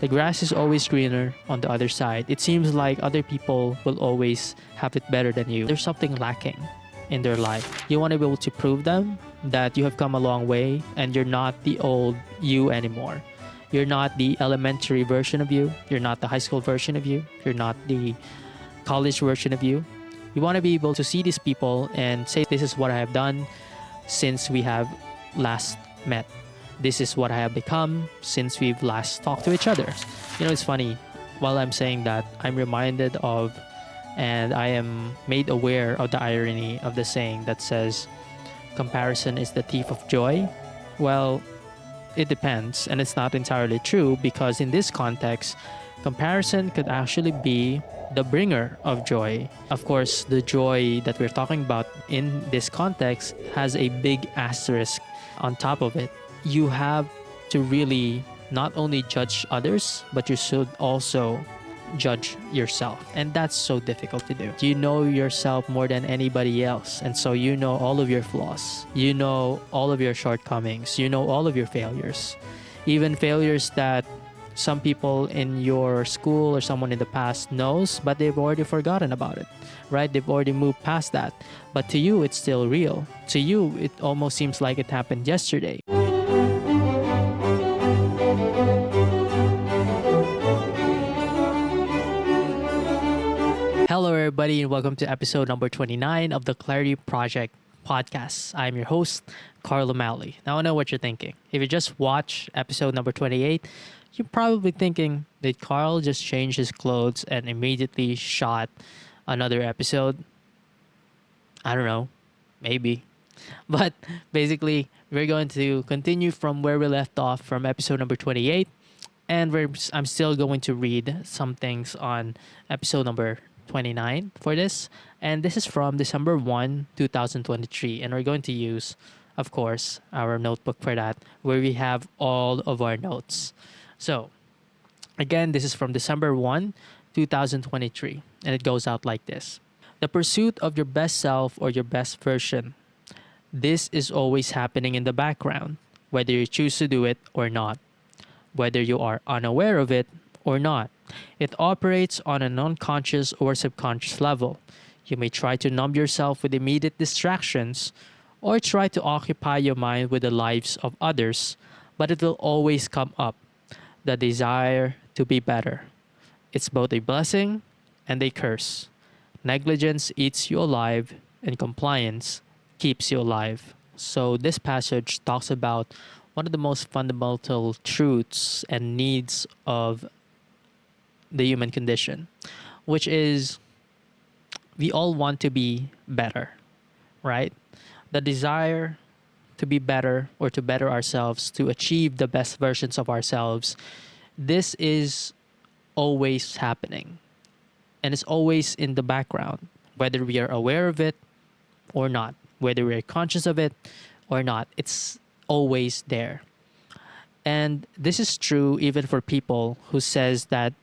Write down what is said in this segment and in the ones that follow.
The grass is always greener on the other side. It seems like other people will always have it better than you. There's something lacking in their life. You want to be able to prove them that you have come a long way and you're not the old you anymore. You're not the elementary version of you. You're not the high school version of you. You're not the college version of you. You want to be able to see these people and say, this is what I have done since we have last met. This is what I have become since we've last talked to each other. You know, it's funny. While I'm saying that, I'm reminded of and I am made aware of the irony of the saying that says, comparison is the thief of joy. Well, it depends, and it's not entirely true because in this context, comparison could actually be the bringer of joy. Of course, the joy that we're talking about in this context has a big asterisk on top of it. You have to really not only judge others, but you should also judge yourself. And that's so difficult to do. You know yourself more than anybody else. And so you know all of your flaws. You know all of your shortcomings. You know all of your failures. Even failures that some people in your school or someone in the past knows, but they've already forgotten about it, right? They've already moved past that. But to you, it's still real. To you, it almost seems like it happened yesterday. Hello, everybody, and welcome to episode number 29 of the Clarity Project podcast. I'm your host, Carl Umali. Now, I know what you're thinking. If you just watched episode number 28, you're probably thinking, did Carl just change his clothes and immediately shot another episode? I don't know. Maybe. But basically, we're going to continue from where we left off from episode number 28. And I'm still going to read some things on episode number 29 for this. And this is from December 1, 2023. And we're going to use, of course, our notebook for that, where we have all of our notes. So, again, this is from December 1, 2023. And it goes out like this. The pursuit of your best self or your best version. This is always happening in the background, whether you choose to do it or not. Whether you are unaware of it or not. It operates on an unconscious or subconscious level. You may try to numb yourself with immediate distractions or try to occupy your mind with the lives of others, but it will always come up. The desire to be better. It's both a blessing and a curse. Negligence eats you alive and compliance keeps you alive. So this passage talks about one of the most fundamental truths and needs of the human condition, which is we all want to be better, right? The desire to be better or to better ourselves, to achieve the best versions of ourselves, this is always happening. And it's always in the background, whether we are aware of it or not, whether we are conscious of it or not. It's always there. And this is true even for people who says that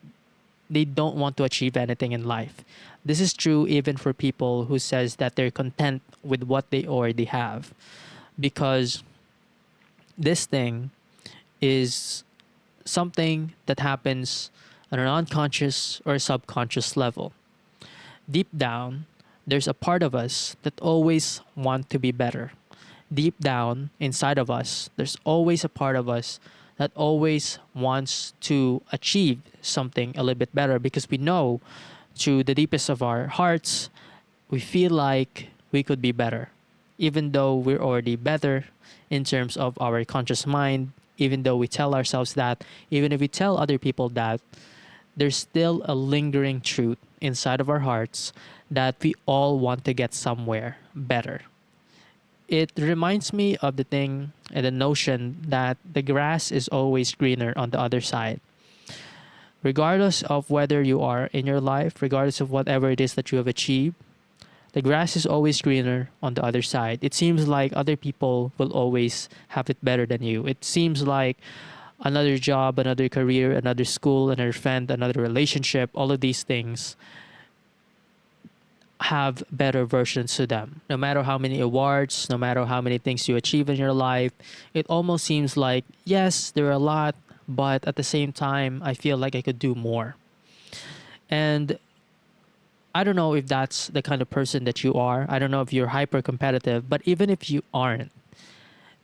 they don't want to achieve anything in life. This is true even for people who says that they're content with what they already have, because this thing is something that happens on an unconscious or subconscious level. Deep down, there's a part of us that always want to be better. Deep down inside of us, there's always a part of us that always wants to achieve something a little bit better, because we know through the deepest of our hearts, we feel like we could be better. Even though we're already better in terms of our conscious mind, even though we tell ourselves that, even if we tell other people that, there's still a lingering truth inside of our hearts that we all want to get somewhere better. It reminds me of the thing and the notion that the grass is always greener on the other side. Regardless of whether you are in your life, regardless of whatever it is that you have achieved, the grass is always greener on the other side. It seems like other people will always have it better than you. It seems like another job, another career, another school, another friend, another relationship, all of these things have better versions to them. No matter how many awards, no matter how many things you achieve in your life, it almost seems like, yes, there are a lot, but at the same time, I feel like I could do more. And I don't know if that's the kind of person that you are. I don't know if you're hyper competitive, but even if you aren't,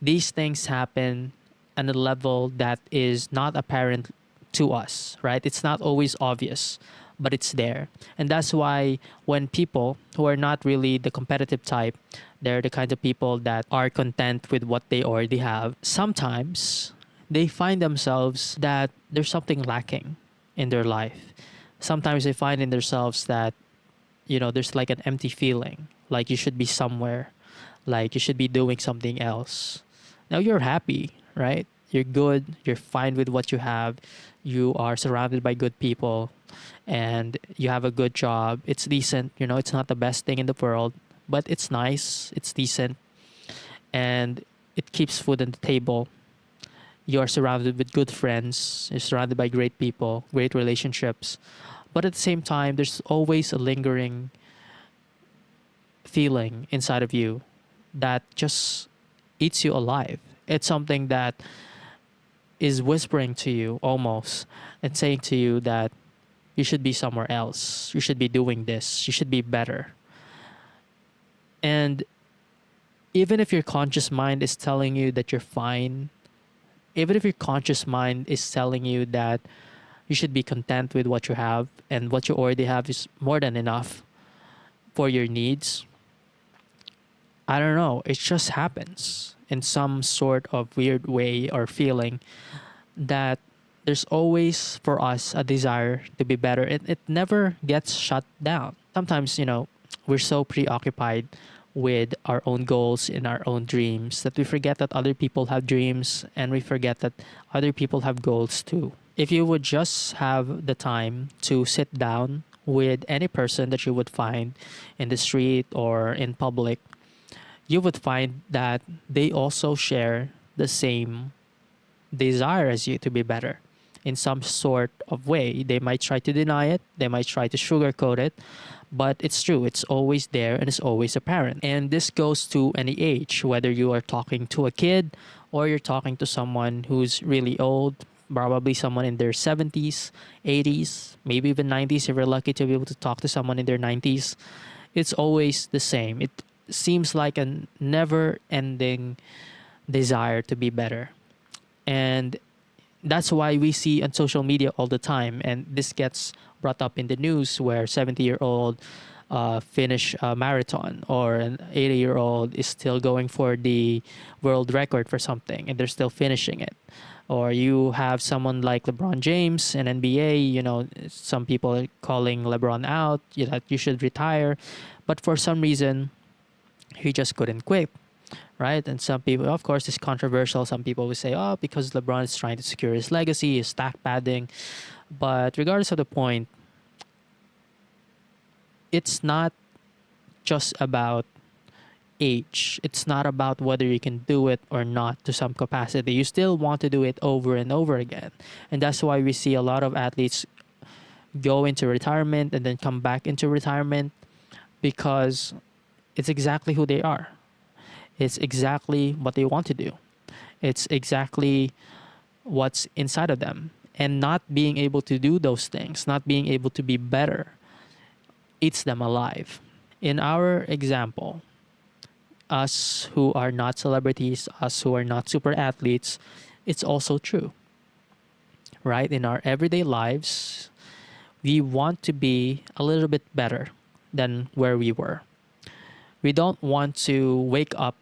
these things happen at a level that is not apparent to us, right? It's not always obvious, but it's there. And that's why when people who are not really the competitive type, they're the kind of people that are content with what they already have, sometimes they find themselves that there's something lacking in their life. Sometimes they find in themselves that, there's like an empty feeling, like you should be somewhere, like you should be doing something else. Now you're happy, right? You're good, you're fine with what you have, you are surrounded by good people, and you have a good job. It's decent, it's not the best thing in the world, but it's nice, it's decent, and it keeps food on the table. You are surrounded with good friends, you're surrounded by great people, great relationships. But at the same time, there's always a lingering feeling inside of you that just eats you alive. It's something that is whispering to you almost and saying to you that you should be somewhere else. You should be doing this. You should be better. And even if your conscious mind is telling you that you're fine, even if your conscious mind is telling you that you should be content with what you have and what you already have is more than enough for your needs, I don't know, it just happens in some sort of weird way or feeling that there's always for us a desire to be better. It never gets shut down. Sometimes, we're so preoccupied with our own goals and our own dreams that we forget that other people have dreams and we forget that other people have goals too. If you would just have the time to sit down with any person that you would find in the street or in public, you would find that they also share the same desire as you to be better in some sort of way. They might try to deny it, they might try to sugarcoat it, but it's true. It's always there and it's always apparent. And this goes to any age, whether you are talking to a kid or you're talking to someone who's really old, probably someone in their 70s, 80s, maybe even 90s if you're lucky to be able to talk to someone in their 90s. It's always the same. It seems like a never ending desire to be better. And that's why we see on social media all the time. And this gets brought up in the news where 70-year-old finish a marathon, or an 80-year-old is still going for the world record for something and they're still finishing it. Or you have someone like LeBron James in NBA, some people are calling LeBron out, that you should retire. But for some reason, he just couldn't quit, right? And some people, of course, it's controversial. Some people will say, oh, because LeBron is trying to secure his legacy, his stack padding. But regardless of the point, it's not just about age. It's not about whether you can do it or not to some capacity. You still want to do it over and over again. And that's why we see a lot of athletes go into retirement and then come back into retirement, because it's exactly who they are. It's exactly what they want to do. It's exactly what's inside of them. And not being able to do those things, not being able to be better, eats them alive. In our example, us who are not celebrities, us who are not super athletes, it's also true, right? In our everyday lives, we want to be a little bit better than where we were. We don't want to wake up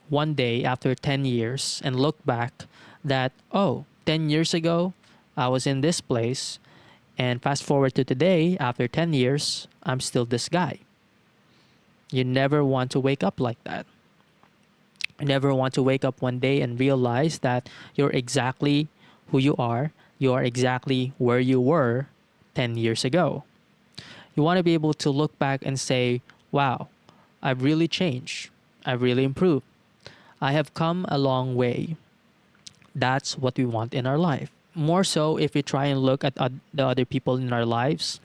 one day after 10 years and look back that, 10 years ago, I was in this place, and fast forward to today, after 10 years, I'm still this guy. You never want to wake up like that. You never want to wake up one day and realize that you're exactly who you are. You are exactly where you were 10 years ago. You want to be able to look back and say, wow, I've really changed. I've really improved. I have come a long way. That's what we want in our life. More so if we try and look at the other people in our lives,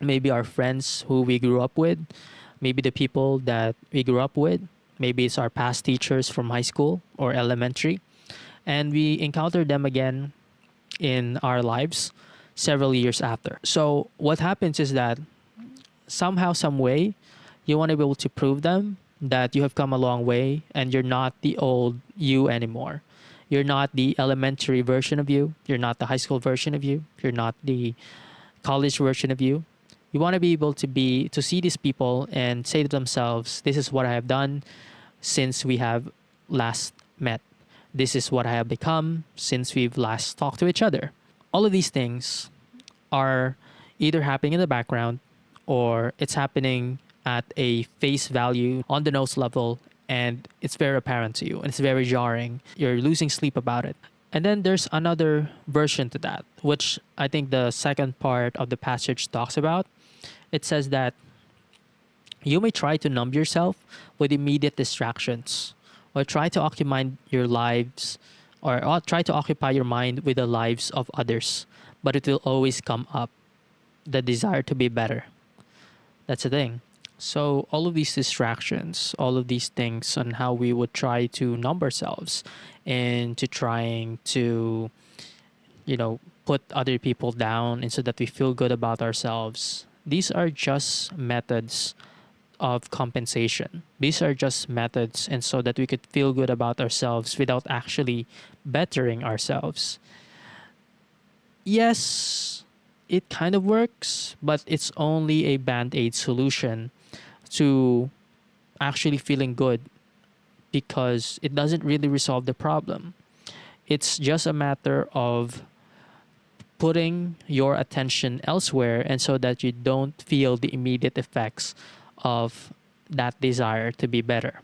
maybe our friends who we grew up with, maybe the people that we grew up with, maybe it's our past teachers from high school or elementary, and we encounter them again in our lives several years after. So what happens is that somehow, some way, you want to be able to prove them that you have come a long way and you're not the old you anymore. You're not the elementary version of you. You're not the high school version of you. You're not the college version of you. You want to be able to see these people and say to themselves, this is what I have done since we have last met. This is what I have become since we've last talked to each other. All of these things are either happening in the background or it's happening at a face value on the nose level, and it's very apparent to you and it's very jarring. You're losing sleep about it. And then there's another version to that, which I think the second part of the passage talks about. It says that you may try to numb yourself with immediate distractions or try to occupy your lives or try to occupy your mind with the lives of others, but it will always come up, the desire to be better. That's the thing. So all of these distractions, all of these things on how we would try to numb ourselves into trying to, put other people down and so that we feel good about ourselves. These are just methods of compensation. These are just methods and so that we could feel good about ourselves without actually bettering ourselves. Yes, it kind of works, but it's only a band-aid solution to actually feeling good because it doesn't really resolve the problem. It's just a matter of putting your attention elsewhere and so that you don't feel the immediate effects of that desire to be better.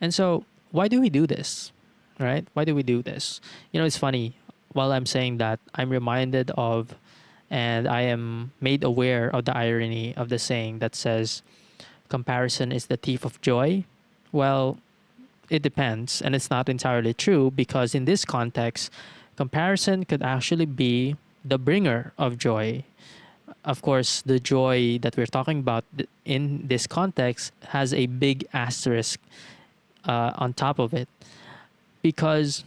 And so, why do we do this? Right? Why do we do this? It's funny. While I'm saying that, I'm reminded of and I am made aware of the irony of the saying that says, comparison is the thief of joy. Well, it depends, and it's not entirely true because in this context, comparison could actually be the bringer of joy. Of course, the joy that we're talking about in this context has a big asterisk on top of it because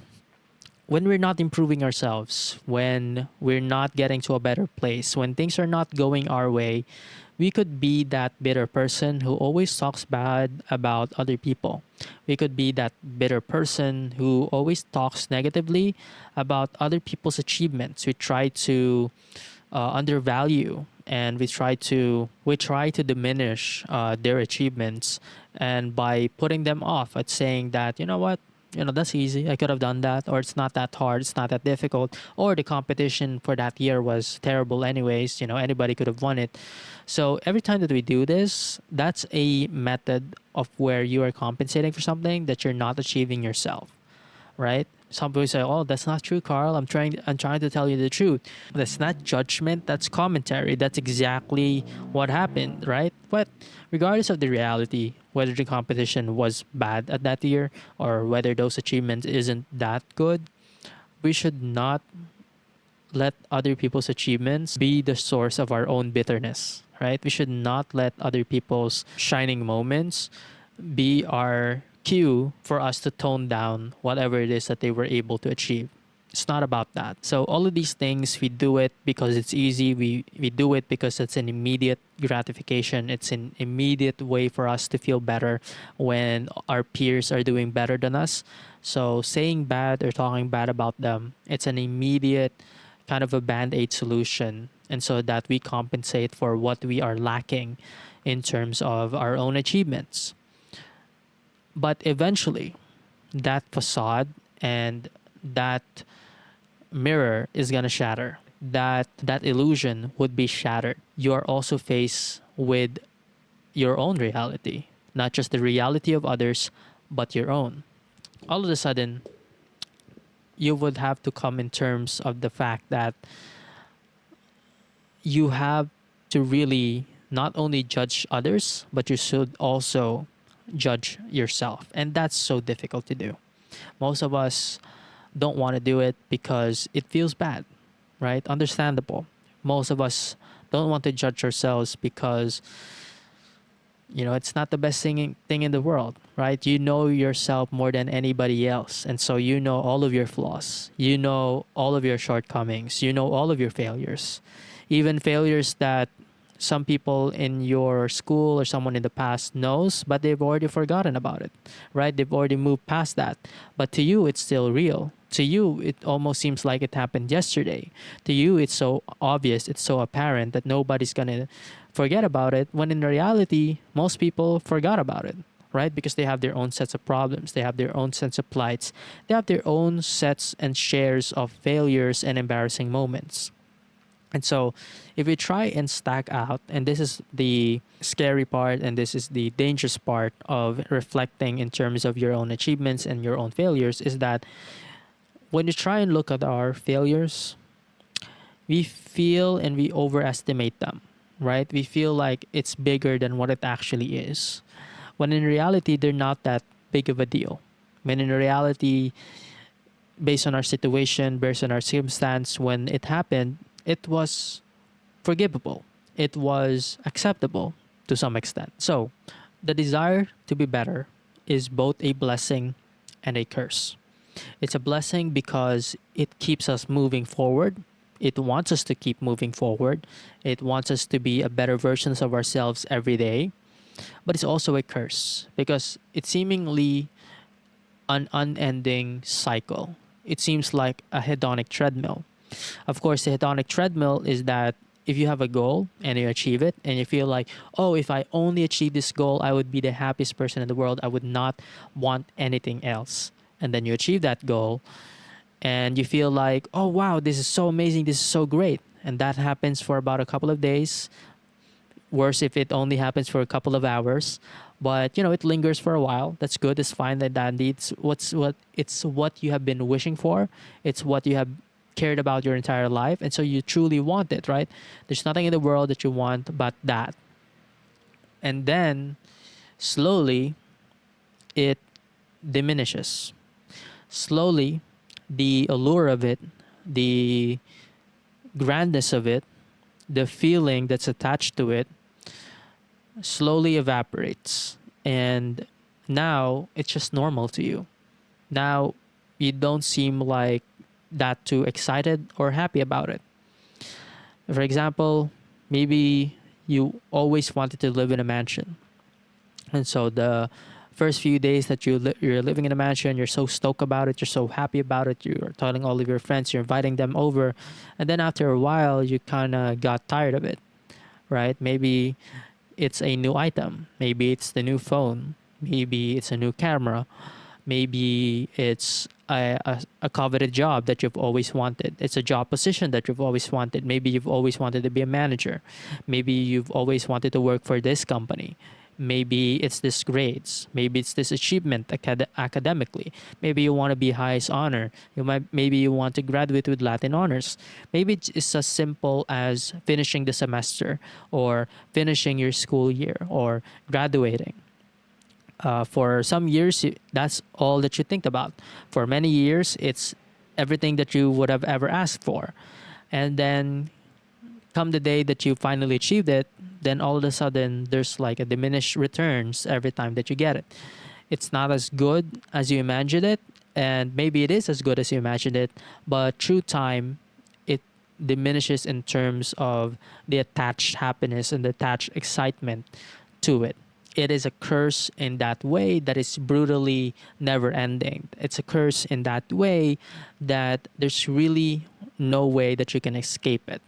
when we're not improving ourselves, when we're not getting to a better place, when things are not going our way, we could be that bitter person who always talks bad about other people. We could be that bitter person who always talks negatively about other people's achievements. We try to undervalue and we try to diminish their achievements, and by putting them off at saying that, you know what, that's easy, I could have done that, or it's not that hard, it's not that difficult, or the competition for that year was terrible anyways, anybody could have won it. So every time that we do this, that's a method of where you are compensating for something that you're not achieving yourself, right? Some people say, "Oh, that's not true, Carl. I'm trying to tell you the truth." That's not judgment. That's commentary. That's exactly what happened, right? But regardless of the reality, whether the competition was bad at that year or whether those achievements isn't that good, we should not let other people's achievements be the source of our own bitterness, right? We should not let other people's shining moments be our cue for us to tone down whatever it is that they were able to achieve. It's not about that. So all of these things, we do it because it's easy. We do it because it's an immediate gratification. It's an immediate way for us to feel better when our peers are doing better than us. So saying bad or talking bad about them, it's an immediate kind of a band-aid solution. And so that we compensate for what we are lacking in terms of our own achievements. But eventually, that facade and that mirror is going to shatter. That illusion would be shattered. You are also faced with your own reality, not just the reality of others, but your own. All of a sudden, you would have to come in terms of the fact that you have to really not only judge others, but you should also judge yourself. And that's so difficult to do. Most of us don't want to do it because it feels bad, right? Understandable. Most of us don't want to judge ourselves because It's not the best thing in the world, right? You know yourself more than anybody else. And so you know all of your flaws. You know all of your shortcomings. You know all of your failures. Even failures that some people in your school or someone in the past knows, but they've already forgotten about it, right? They've already moved past that. But to you, it's still real. To you, it almost seems like it happened yesterday. To you, it's so obvious, it's so apparent that nobody's going to forget about it, when in reality, most people forgot about it, right? Because they have their own sets of problems, they have their own sets of plights, they have their own sets and shares of failures and embarrassing moments. And so, if we try and stack out, and this is the scary part, and this is the dangerous part of reflecting in terms of your own achievements and your own failures, is that when you try and look at our failures, we feel and we overestimate them, right? We feel like it's bigger than what it actually is. When in reality, they're not that big of a deal. When in reality, based on our situation, based on our circumstance, when it happened, it was forgivable. It was acceptable to some extent. So, the desire to be better is both a blessing and a curse. It's a blessing because it keeps us moving forward. It wants us to keep moving forward. It wants us to be a better versions of ourselves every day. But it's also a curse because it's seemingly an unending cycle. It seems like a hedonic treadmill. Of course, the hedonic treadmill is that if you have a goal and you achieve it and you feel like, oh, if I only achieve this goal, I would be the happiest person in the world. I would not want anything else. And then you achieve that goal and you feel like, oh, wow, this is so amazing. This is so great. And that happens for about a couple of days. Worse if it only happens for a couple of hours. But, it lingers for a while. That's good. It's fine. That dandy. It's what you have been wishing for. It's what you have cared about your entire life. And so you truly want it, right? There's nothing in the world that you want but that. And then slowly it diminishes. Slowly, the allure of it, the grandness of it, the feeling that's attached to it slowly evaporates. And now it's just normal to you. Now you don't seem like that too excited or happy about it. For example, maybe you always wanted to live in a mansion. And so the first few days that you're living in a mansion, you're so stoked about it, you're so happy about it, you're telling all of your friends, you're inviting them over. And then after a while, you kind of got tired of it, right? Maybe it's a new item. Maybe it's the new phone. Maybe it's a new camera. Maybe it's a coveted job that you've always wanted. It's a job position that you've always wanted. Maybe you've always wanted to be a manager. Maybe you've always wanted to work for this company. Maybe it's this grades. Maybe it's this achievement academically. Maybe you want to be highest honor. Maybe you want to graduate with Latin honors. Maybe it's as simple as finishing the semester or finishing your school year or graduating. For some years, that's all that you think about. For many years, it's everything that you would have ever asked for. And then come the day that you finally achieved it, then all of a sudden, there's like a diminished returns every time that you get it. It's not as good as you imagined it, and maybe it is as good as you imagined it, but through time, it diminishes in terms of the attached happiness and the attached excitement to it. It is a curse in that way that is brutally never ending. It's a curse in that way that there's really no way that you can escape it.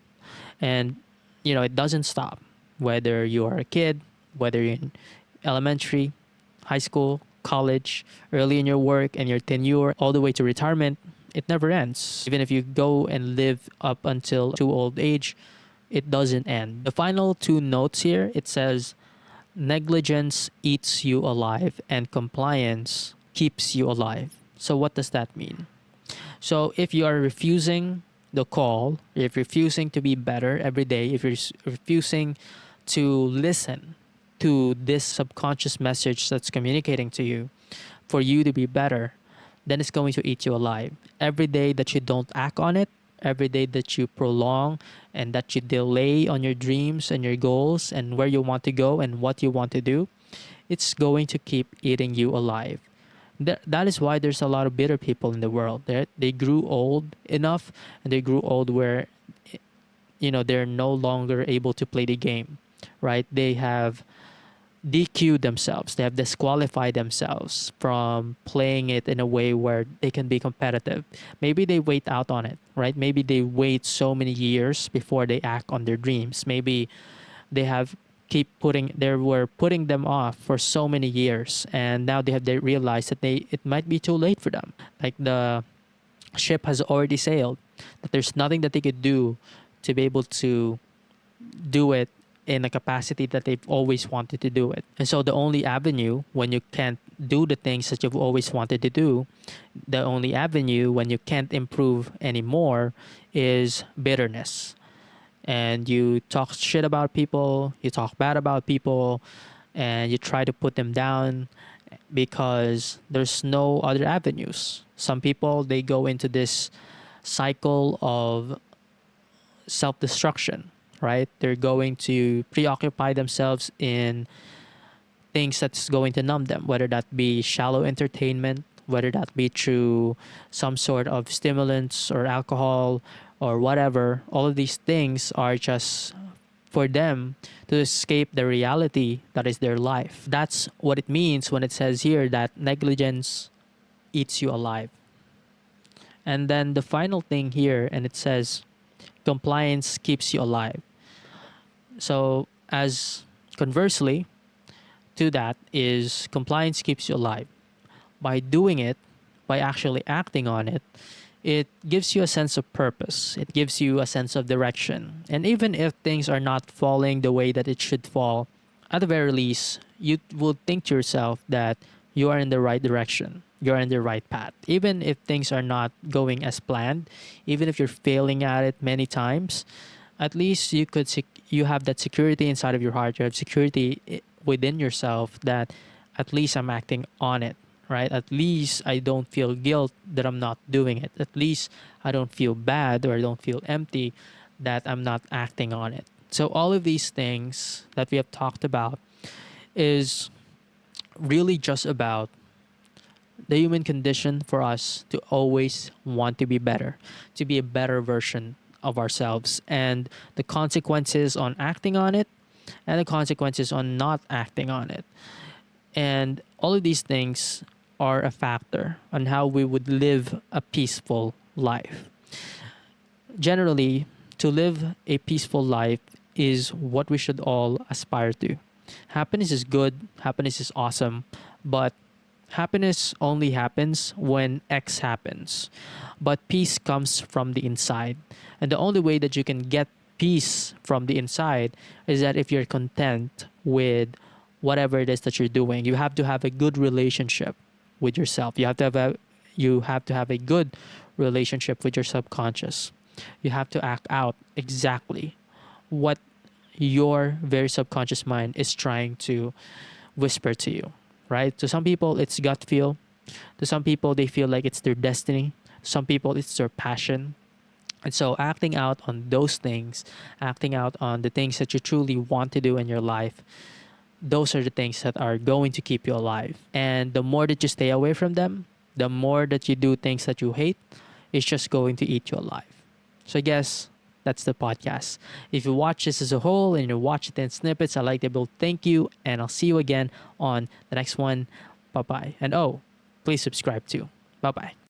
And, it doesn't stop. Whether you are a kid, whether you're in elementary, high school, college, early in your work and your tenure, all the way to retirement, it never ends. Even if you go and live up until too old age, it doesn't end. The final two notes here, it says, negligence eats you alive and compliance keeps you alive. So what does that mean? So if you are refusing the call, if you're refusing to be better every day, if you're refusing to listen to this subconscious message that's communicating to you for you to be better, then it's going to eat you alive. Every day that you don't act on it every day that you prolong and that you delay on your dreams and your goals and where you want to go and what you want to do, it's going to keep eating you alive. That is why there's a lot of bitter people in the world. They grew old enough, and they grew old where, they're no longer able to play the game, right? They have DQ'd themselves. They have disqualified themselves from playing it in a way where they can be competitive. Maybe they wait out on it, right? Maybe they wait so many years before they act on their dreams. Maybe they have they were putting them off for so many years, and now they realized that it might be too late for them. Like the ship has already sailed, that there's nothing that they could do to be able to do it in a capacity that they've always wanted to do it. And so the only avenue when you can't do the things that you've always wanted to do, the only avenue when you can't improve anymore is bitterness. And you talk shit about people, you talk bad about people, and you try to put them down because there's no other avenues. Some people, they go into this cycle of self-destruction, right? They're going to preoccupy themselves in things that's going to numb them, whether that be shallow entertainment, whether that be through some sort of stimulants or alcohol or whatever. All of these things are just for them to escape the reality that is their life. That's what it means when it says here that negligence eats you alive. And then the final thing here, and it says compliance keeps you alive. So as conversely to that is compliance keeps you alive. By doing it, by actually acting on it, it gives you a sense of purpose. It gives you a sense of direction. And even if things are not falling the way that it should fall, at the very least, you will think to yourself that you are in the right direction. You're in the right path. Even if things are not going as planned, even if you're failing at it many times, at least you have that security inside of your heart. You have security within yourself that at least I'm acting on it, right? At least I don't feel guilt that I'm not doing it. At least I don't feel bad or I don't feel empty that I'm not acting on it. So all of these things that we have talked about is really just about the human condition for us to always want to be better, to be a better version of ourselves, and the consequences on acting on it and the consequences on not acting on it. And all of these things are a factor on how we would live a peaceful life. Generally, to live a peaceful life is what we should all aspire to. Happiness is good, happiness is awesome, but happiness only happens when X happens. But peace comes from the inside. And the only way that you can get peace from the inside is that if you're content with whatever it is that you're doing, you have to have a good relationship with yourself. You have to have a good relationship with your subconscious. You have to act out exactly what your very subconscious mind is trying to whisper to you, right? To some people, it's gut feel. To some people, they feel like it's their destiny. Some people, it's their passion. And so acting out on those things, acting out on the things that you truly want to do in your life, those are the things that are going to keep you alive. And the more that you stay away from them, the more that you do things that you hate, it's just going to eat you alive. So I guess that's the podcast. If you watch this as a whole and you watch it in snippets, I'd like to both thank you, and I'll see you again on the next one. Bye-bye. And please subscribe too. Bye-bye.